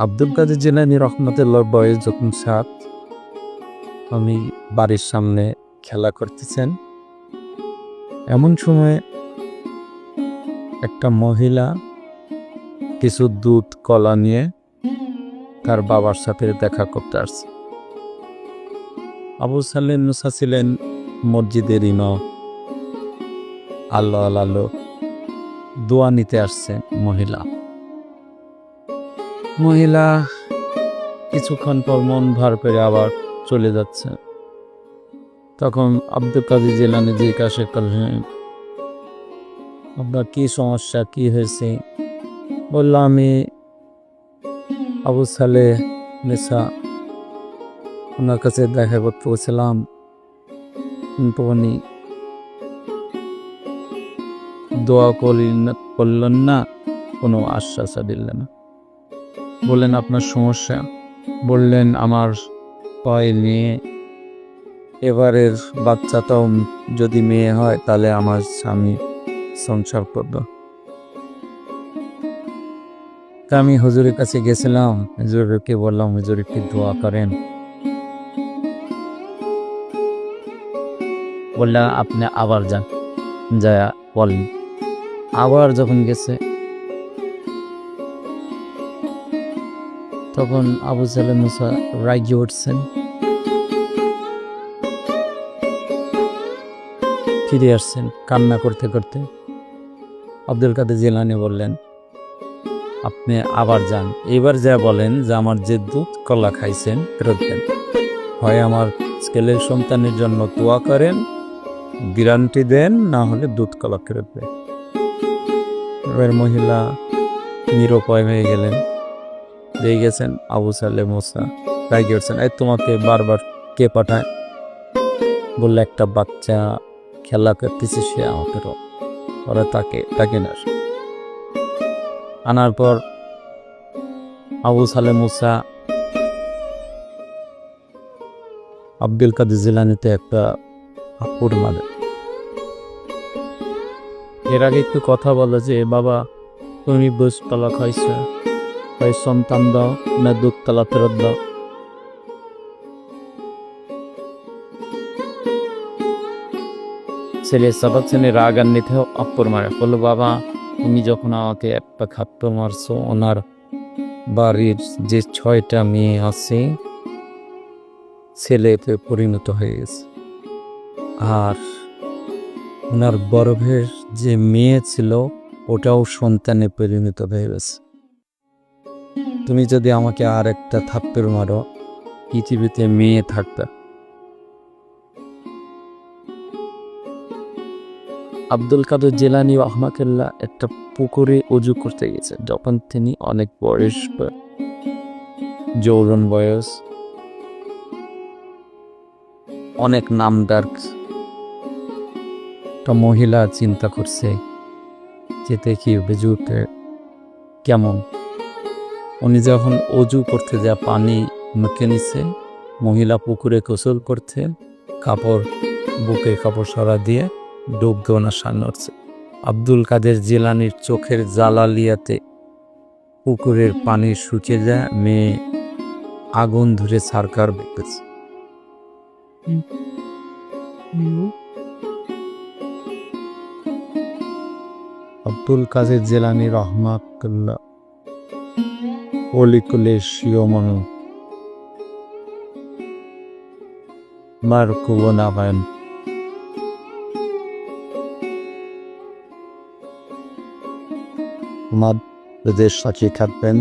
আব্দুল কাদের জিলানী রহমতুল্লাহর বয়স যখন 7, উনি বাড়ির সামনে খেলা করতেছেন। এমন সময় একটা মহিলা কিছু দুধ কলা নিয়ে তার বাবার সাথে দেখা করতে আসছে। আবু সালেম মুসা ছিলেন মসজিদের ইমাম। আল্লাহ আল্লাহ দোয়া নিতে আসছে মহিলা কিছুক্ষণ পর মন ভার করে আবার চলে যাচ্ছে। তখন আব্দুল কাদের জিলানী জিজ্ঞাসা করলেন, আপনার কি সমস্যা, কি হয়েছে? বলল, আমি আবু সালেহ মুসা ওনার কাছে দেখা করতে গেছিলাম, কিন্তু উনি দোয়া করলেন না, কোনো আশ্বাস দিলেন না। বললেন, আপনার সমস্যা? বললেন, আমার 6 মেয়ে, এবারের বাচ্চাটাও যদি মেয়ে হয় তাহলে আমার স্বামী সংসার করব। তা আমি হুজুরের কাছে গেছিলাম, হুজুরকে বললাম, হুজুর একটু দোয়া করেন। বললেন, আপনি আবার যান, যা বলেন। আবার যখন গেছে তখন আবু সালেহ মুসা রাগে উঠছেন, ফিরে আসছেন কান্না করতে করতে। আব্দুল কাদের জিলানী বললেন, আপনি আবার যান, এবার যা বলেন যে আমার যে দুধ কলা খাইছেন ফেরত দেন, হয় আমার ছেলের সন্তানের জন্য দোয়া করেন, গ্যারান্টি দেন, না হলে দুধ কলা ফেরত দেন। এবার মহিলা নিরুপায় হয়ে গেলেন, দিয়ে গেছেন। আবু সালেহ মুসা রাগে উঠছেন, এই তোমাকে বারবার কে পাঠায়? বললে, একটা বাচ্চা খেলা করতেছে, সে আমাকে ওরা তাকে না আনার পর আবু সালেহ মুসা আব্দুল কাদের জিলানীতে একটা থাপ্পড় মারে। এর আগে একটু কথা বলে যে, বাবা তুমি দুধ কলা খাইছ, হয় সন্তান দাও, না দুধ কলা ফেরত দাও। ছেলে রাগান্বিত থাপ্পড় মারে, বললো, বাবা তুমি যখন আমাকে একটা থাপ্পড় মারছো, ওনার বাড়ির যে 6টা মেয়ে আছে ছেলেতে পরিণত হয়ে গেছে, আর ওনার গর্ভের যে মেয়ে ছিল ওটাও সন্তানে পরিণত হয়ে গেছে। তুমি যদি আমাকে আর একটা থাপ্পড় মারো, পৃথিবীতে মেয়ে থাকবে। আব্দুল কাদের জিলানী রহমাতুল্লাহ একটা পুকুরে অজু করতে গেছে যখন তিনি অনেক বয়স, যৌবন বয়স, অনেক নামদার একটা মহিলা চিন্তা করছে যে দেখি হুজুরকে কেমন। উনি যখন অজু করতে যা পানি মুখে নিচ্ছে, মহিলা পুকুরে গোসল করতে বুকে কাপড় সরা দিয়ে ডুব দিয়ে ওনার সামনে উঠছে। আব্দুল কাদের জিলানীর চোখের জালালিয়াতে পুকুরের পানি শুকিয়ে যায়, মেয়ে আগুন ধরে ছারখার বেঁকেছে। আব্দুল কাদের জিলানী রহমাতুল্লাহ ওলিকুলে শিওমন মারকুবনাবায়ন আমাদের সাথে থাকবেন।